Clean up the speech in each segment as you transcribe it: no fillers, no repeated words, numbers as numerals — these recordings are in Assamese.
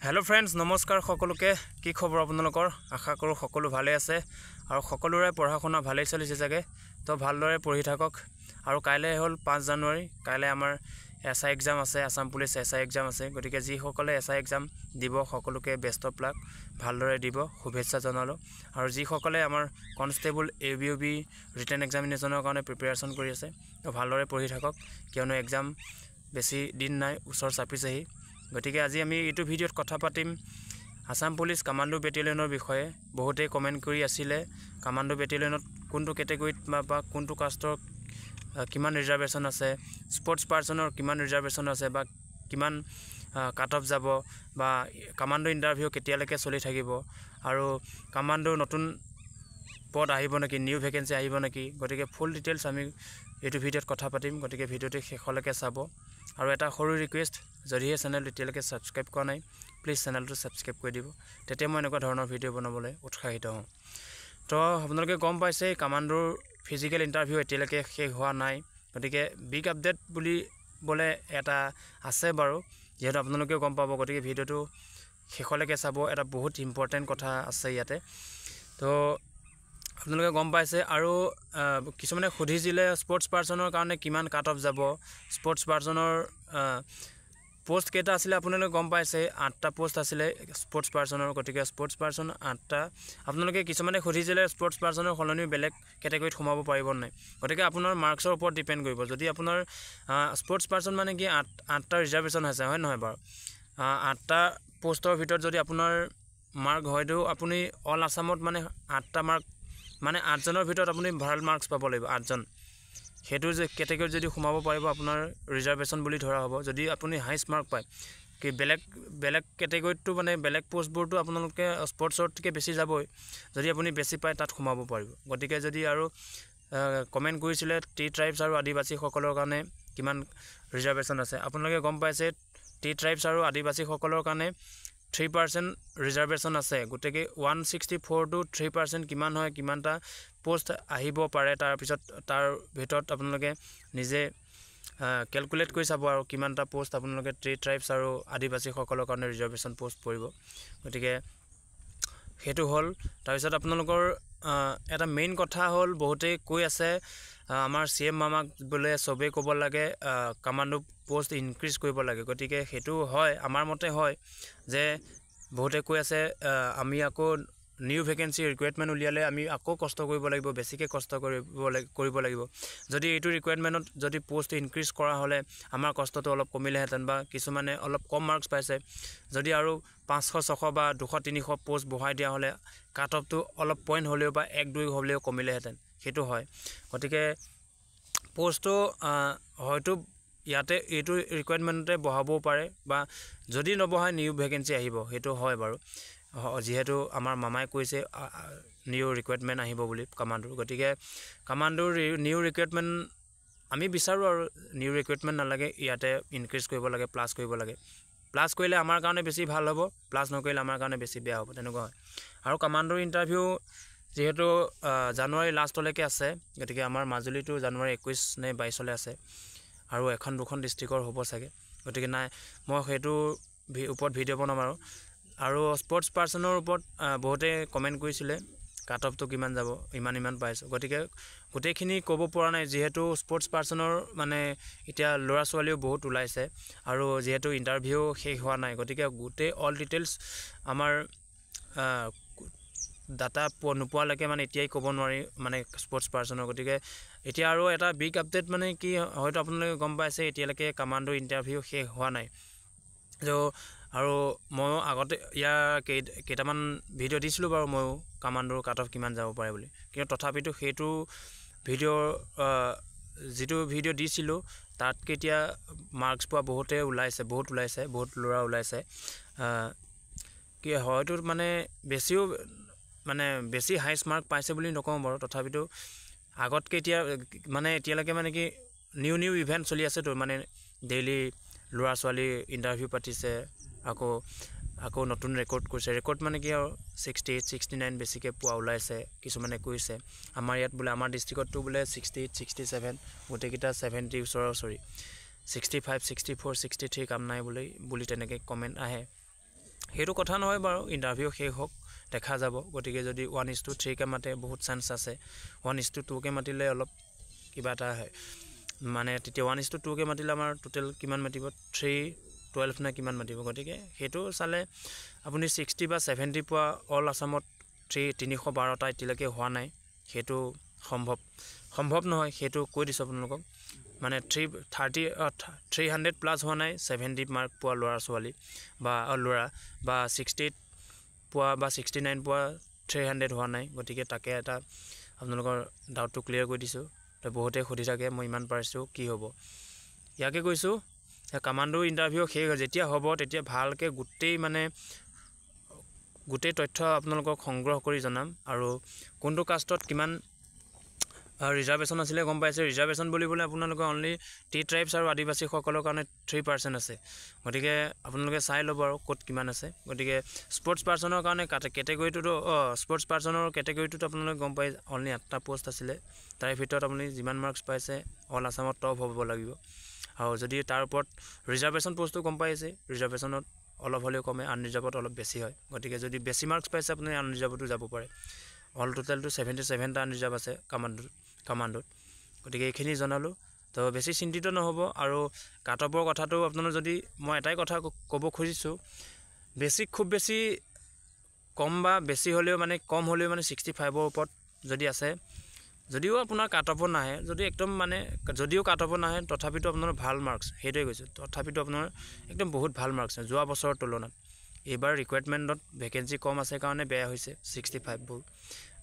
हेलो फ्रेंड्स नमस्कार सकलोके की खबर आपनलोकर आशा करो सकलो भाले आछे और सकलोरे पढ़ा शुना भाले चलिছে जागे तो भालदरे पढ़ी थाকক और काइले हल 5 জানুৱাৰী काइले आमार एसआई एग्जाम आछे आसाम पुलिस एसआई एग्जाम आछे गतिके जी सकले एसआई एग्जाम दिबो सकलोके बेस्ट अफ लक भालदरे दिबो शुभेच्छा जनालो और जी सकले आमार कन्स्टेबल एबीओबी रिटन एग्जामिनेशনৰ কাৰণে प्रिपेरेशन কৰি আছে तो भालदरे पढ़ी थाকক कियनो एग्जाम बेसी दिन নাই उसर চাপিছেহি गतिके आज आमी एटु भिडिओत कथा पातिम आसाम पुलिस कमांडो बेटेलियनर विषये बहुते कमेन्ट करि आसिले कमांडो बेटेलियनत कोनटो कैटेगरीत बा कोनटो कास्टर किमान रिजर्वेशन আছে स्पोर्ट्स पार्सनर किमान रिजर्वेशन আছে बा किमान काट अफ जाबो बा कमांडो इंटरव्यू केतियालके चलि থাকিবो आरो कमांडो नतुन पद आहिबो नेকি निउ वैकेंसी आहिबो नेকি गतिके फुल डिटेल्स आमी एटु भिडिओत कथा पातिम गतिके भिडिओটো शेषলৈকে চাব और एटा सरू रिक्वेस्ट जदिहे चैनल एतियालके सब्सक्राइब কৰা নাই प्लिज चैनलটো सब्सक्राइब কৰি দিব তেতিয়া মই এনেকুৱা ধৰণৰ ভিডিও বনাবলৈ উৎসাহিত হওঁ তো আপোনালোকে গম পাইছে কমান্ডোৰ ফিজিক্যাল ইন্টাৰভিউ এতিয়ালকে শেষ হোৱা নাই গতিকে বিগ আপডেট বুলি বলে এটা আছে বাৰু যেহেতু আপোনালোকে গম পাব গতিকে ভিডিওটো শেষলৈকে চাব এটা বহুত ইম্পৰ্টেন্ট কথা আছে ইয়াতে তো আপোনালোকে গম পাইছে আৰু কিছুমানে খুধিছিলে স্পোৰ্টস পাৰ্সনৰ কাৰণে কিমান কাট অফ যাব স্পোৰ্টস পাৰ্সনৰ পোস্ট কেটা আছিলে আপোনালোকে গম পাইছে 8টা পোস্ট আছিলে স্পোৰ্টস পাৰ্সনৰ গতিকে স্পোৰ্টস পাৰ্সন 8টা আপোনালোকে কিছুমানে খুধিছিলে স্পোৰ্টস পাৰ্সনৰ খলনি বেলেগ ক্যাটাগৰীত সোমাব পাৰিব নাই গতিকে আপোনাৰ মাৰ্কছৰ ওপৰত ডিপেন্ড কৰিব যদি আপোনাৰ স্পোৰ্টস পাৰ্সন মানে কি 8টা ৰিজাৰ্ভেশন আছে হয় নহয় বাৰু 8টা পোষ্টৰ ভিতৰত যদি আপোনাৰ মাৰ্ক হয়তো আপুনি অল আসামত মানে 8টা মাৰ্ক মানে 8 জনৰ ভিতৰত আপুনি ভাল মাৰ্কস পাব লাগিব 8 জন হেতু যে ক্যাটাগৰী যদি সোমাব পাৰিব আপোনাৰ ৰিজাৰ্ভেশন বুলি ধৰা হ'ব যদি আপুনি হাইষ্ট মাৰ্ক পায় কি বেলেগ ক্যাটাগৰীটো মানে বেলেগ পোষ্টবোৰটো আপোনালোকে স্পোৰ্টছতকে বেছি যাবই যদি আপুনি বেছি পায় তাত সোমাব পাৰিব গতিকে যদি আৰু কমেন্ট কৰিছিলে টি ট্ৰাইবস আৰু আদিবাসী সকলৰ কাৰণে কিমান ৰিজাৰ্ভেশন আছে আপোনালোকে গম পাইছে টি ট্ৰাইবস আৰু আদিবাসী সকলৰ কাৰণে 3% रिजर्वेशन আছে গটেকে 164 টু 3% কিমান হয় কিমানটা পোষ্ট আহিব পাৰে তাৰ পিছত তাৰ ভিতৰত আপোনালোকে নিজে ক্যালকুলেট কৰি চাব আৰু কিমানটা পোষ্ট আপোনালোকে ট্ৰি ট্ৰাইবস আৰু আদিবাসী সকলৰ কাৰণে ৰিজৰ্ভেশন পোষ্ট পৰিব গতিকে হেতু হল তাৰ পিছত আপোনালোকৰ এটা মেইন কথা হল বহুতে কৈ আছে আমাৰ সিএম মামাক বলে সবে ক'ব লাগে কমান্ডো পোষ্ট ইনক্ৰিজ কৰিব লাগে গতিকে হেতু হয় আমাৰ মতে হয় যে বহুতে কৈ আছে আমি আকৌ নিউ ভ্যাকেন্সি ৰিকুৱাৰমেন্ট উলিয়ালে আমি আকৌ কষ্ট কৰিব লাগিব বেছিকে কষ্ট কৰিব লাগিব যদি এইটো ৰিকুৱাৰমেন্টত যদি পোষ্ট ইনক্ৰিজ কৰা হলে আমাৰ কষ্টটো অলপ কমিলেহেতেন বা কিছুমানে অলপ কম মাৰ্কস পাইছে যদি আৰু 500 600 বা 200 300 পোষ্ট বহাই দিয়া হলে কাট অফটো অলপ পইণ্ট হলেও বা 1 2 হলেও কমিলেহেতেন হেতু হয় গতিকে পোষ্টটো হয়তো ইয়াতে এইটো ৰিকুৱাৰমেন্টতে বহাবও পাৰে বা যদি নবহাই নিউ ভ্যাকেন্সি আহিব হেতু হয় বাৰু যেহেতু আমাৰ মামাই কৈছে নিউ ৰিকুৱাৰমেন্ট আহিব বুলি কমান্ডোৰ গতিকে কমান্ডোৰ নিউ ৰিকুৱাৰমেন্ট আমি বিচাৰো আৰু নিউ ৰিকুৱাৰমেন্ট নালাগে ইয়াতে ইনক্ৰিজ কৰিব লাগে প্লাস কৰিব লাগে প্লাস কৰিলে আমাৰ কাৰণে বেছি ভাল হ'ব প্লাস নকৰিলে আমাৰ কাৰণে বেছি বেয়া হ'ব তেনেকুৱা হয় আৰু কমান্ডোৰ ইন্টাৰভিউ যেহেতু জানুৱাৰী লাষ্টলৈকে আছে গতিকে আমাৰ মাজুলীটো জানুৱাৰী 21 নে 22 লে আছে আৰু এখন দুখন ডিস্ট্ৰিক্টৰ হ'ব চাগে গতিকে নাই মই হেতু ওপৰত ভিডিও বনাম আৰু স্পোৰ্টস পাৰ্সনৰ ওপৰত বহুতে কমেন্ট কৰিছিলে কাট অফটো কিমান যাব ইমান পাইছো গতিকে গোটেইখিনি ক'ব পৰা নাই যেহেতু স্পোৰ্টস পাৰ্সনৰ মানে এতিয়া লৰা ছোৱালীও বহুত ওলাইছে আৰু যেহেতু ইন্টাৰভিউ শেষ হোৱা নাই গতিকে গোটেই অল ডিটেইলছ আমাৰ ডাটা নোপোৱালৈকে মানে এতিয়াই ক'ব নোৱাৰি মানে স্পোৰ্টস পাৰ্সনৰ গতিকে এতিয়া আৰু এটা বিগ আপডেট মানে কি হয়তো আপোনালোকে গম পাইছে এতিয়ালৈকে কমান্ডো ইন্টাৰভিউ শেষ হোৱা নাই जो আৰু মই আগতে ইয়া কেটামান ভিডিও দিছিলো বাৰু মই কমান্ডোৰ কাট অফ কিমান যাব পাৰে বুলি কিন্তু তথাপিতো হেতু ভিডিও যেটো ভিডিও দিছিলো তাত কেতিয়া মাৰ্কস পোৱা বহুতে ওলাইছে বহুত লৰা ওলাইছে কি হয়তো মানে বেছিও মানে বেছি হাইষ্ট মাৰ্ক পাইছে বুলি নকওঁ বাৰু তথাপিতো আগত কেতিয়া মানে এতিয়ালৈকে মানে কি নিউ ইভেন্ট চলি আছে তো মানে ডেইলি লৰা ছোৱালী ইন্টাৰভিউ পাতিছে আকৌ নতুন ৰেকৰ্ড কৰিছে ৰেকৰ্ড মানে কি আৰু 68 69 বেছিকে পোৱা ওলাইছে কিছুমানে কৈছে আমাৰ ইয়াত বলে আমাৰ ডিস্ট্ৰিক্টটো বলে 68 67 গোটেকিটা 70 সৰি 65 64 63 কাম নাই বুলি তেনেকে কমেন্ট আহে সেইটো কথা নহয় বাৰু, ইণ্টাৰভিউ শেষ হওক দেখা যাব। গতিকে যদি 1:3কে মাতে বহুত চান্স আছে, 1:2কে মাতিলে অলপ কিবা এটা হয়, মানে তেতিয়া 1:2কে মাতিলে আমাৰ টোটেল কিমান মাতিব 312 নে কিমান মাতিব। গতিকে সেইটো চালে আপুনি 60 বা 70 পোৱা অল আছামত 312টা এতিয়ালৈকে হোৱা নাই, সেইটো সম্ভৱ নহয়, সেইটো কৈ দিছোঁ আপোনালোকক। মানে 300+ হোৱা নাই 70 মাৰ্ক পোৱা ল'ৰা ছোৱালী বা 68 পোৱা বা 69 পোৱা 300 হোৱা নাই। গতিকে তাকে এটা আপোনালোকৰ ডাউটটো ক্লিয়াৰ কৰি দিছোঁ। তো বহুতে সুধি থাকে মই ইমান পাৰিছোঁ কি হ'ব, ইয়াকে কৈছোঁ কামাণ্ডো ইণ্টাৰভিউ শেষ যেতিয়া হ'ব তেতিয়া ভালকৈ গোটেই তথ্য আপোনালোকক সংগ্ৰহ কৰি জনাম। আৰু কোনটো কাষ্টত কিমান ৰিজাৰ্ভেশ্যন আছিলে গম পাইছে। ৰিজাৰ্ভেশ্যন বুলিবলৈ আপোনালোকে অনলি টি ট্ৰাইবছ আৰু আদিবাসীসকলৰ কাৰণে 3% আছে। গতিকে আপোনালোকে চাই ল'ব আৰু ক'ত কিমান আছে। গতিকে স্পৰ্টছ পাৰ্চনৰ কাৰণে স্পৰ্টছ পাৰ্চনৰ কেটেগৰীটোত আপোনালোকে গম পাই অনলি 8টা পোষ্ট আছিলে। তাৰে ভিতৰত আপুনি যিমান মাৰ্কছ পাইছে অল আছামত টপ হ'ব লাগিব। আৰু যদি তাৰ ওপৰত ৰিজাৰ্ভেশ্যন পোষ্টটো গম পাইছে, ৰিজাৰ্ভেশ্যনত অলপ হ'লেও কমে, আনৰিজাৰ্ভত অলপ বেছি হয়। গতিকে যদি বেছি মাৰ্কছ পাইছে আপুনি আনৰিজাৰ্ভতো যাব পাৰে। অল টোটেলটো 77টা আনৰিজাৰ্ভ আছে কামাণ্ডোত। গতিকে এইখিনি জনালোঁ। তো বেছি চিন্তিত নহ'ব। আৰু কাট অফৰ কথাটো আপোনাৰ যদি মই এটাই কথা ক'ব খুজিছোঁ, খুব বেছি কম বা বেছি হ'লেও মানে কম হ'লেও মানে 65ৰ ওপৰত যদি আছে, যদিও আপোনাৰ কাট অফত নাহে, যদিও কাট অফত নাহে তথাপিতো আপোনাৰ ভাল মাৰ্কছ, সেইটোৱে কৈছোঁ, তথাপিতো আপোনাৰ একদম বহুত ভাল মাৰ্কছ যোৱা বছৰৰ তুলনাত। এইবাৰ ৰিকুৱাৰমেণ্টত ভেকেঞ্চি কম আছে কাৰণে বেয়া হৈছে 65বোৰ।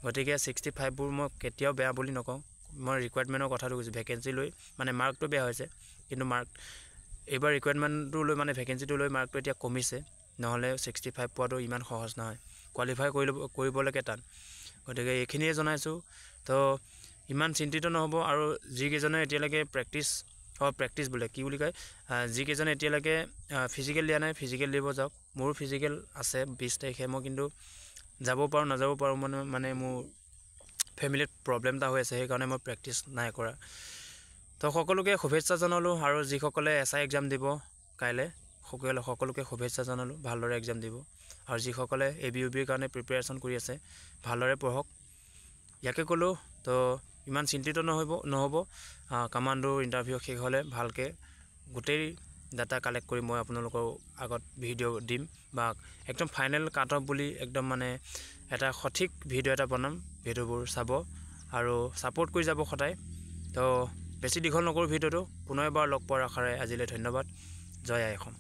গতিকে 65বোৰ মই কেতিয়াও বেয়া বুলি নকওঁ, মই ৰিকুৱাৰমেণ্টৰ কথাটো কৈছোঁ। ভেকেঞ্চি লৈ মানে মাৰ্কটো বেয়া হৈছে, কিন্তু এইবাৰ ৰিকুৱাৰমেণ্টটো লৈ মানে ভেকেঞ্চিটো লৈ মাৰ্কটো এতিয়া কমিছে। নহ'লে 65 পোৱাটো ইমান সহজ নহয়, কোৱালিফাই কৰিবলৈকে টান। গতিকে এইখিনিয়ে জনাইছোঁ। তো ইমান চিন্তিত নহ'ব। আৰু যিকেইজনে এতিয়ালৈকে প্ৰেক্টিছ বোলে কি বুলি কয়, যিকেইজনে এতিয়ালৈকে ফিজিকেল দিয়া নাই ফিজিকেল দিব যাওক। মোৰো ফিজিকেল আছে 20 তাৰিখে, মই কিন্তু যাব পাৰোঁ নাযাব পাৰোঁ মানে মোৰ ফেমিলিত প্ৰব্লেম এটা হৈ আছে, সেইকাৰণে মই প্ৰেক্টিছ নাই কৰা। তো সকলোকে শুভেচ্ছা জনালোঁ। আৰু যিসকলে SI এক্সাম দিব কাইলৈ সকলোকে শুভেচ্ছা জনালোঁ, ভালদৰে এক্সাম দিব। আৰু যিসকলে ABUBৰ কাৰণে প্ৰিপেৰেশ্যন কৰি আছে ভালদৰে পঢ়ক, ইয়াকে ক'লোঁ। তো ইমান চিন্তিত নহ'ব। কামাণ্ডোৰ ইণ্টাৰভিউ শেষ হ'লে ভালকৈ গোটেই ডাটা কালেক্ট কৰি মই আপোনালোকৰ আগত ভিডিঅ' দিম, বা একদম ফাইনেল কাট অফ বুলি একদম মানে এটা সঠিক ভিডিঅ' এটা বনাম। ভিডিঅ'বোৰ চাব আৰু ছাপোৰ্ট কৰি যাব সদায়। তো বেছি দীঘল নকৰোঁ ভিডিঅ'টো, পুনৰ এবাৰ লগ পোৱাৰ আশাৰে আজিলৈ ধন্যবাদ। জয় আই অসম।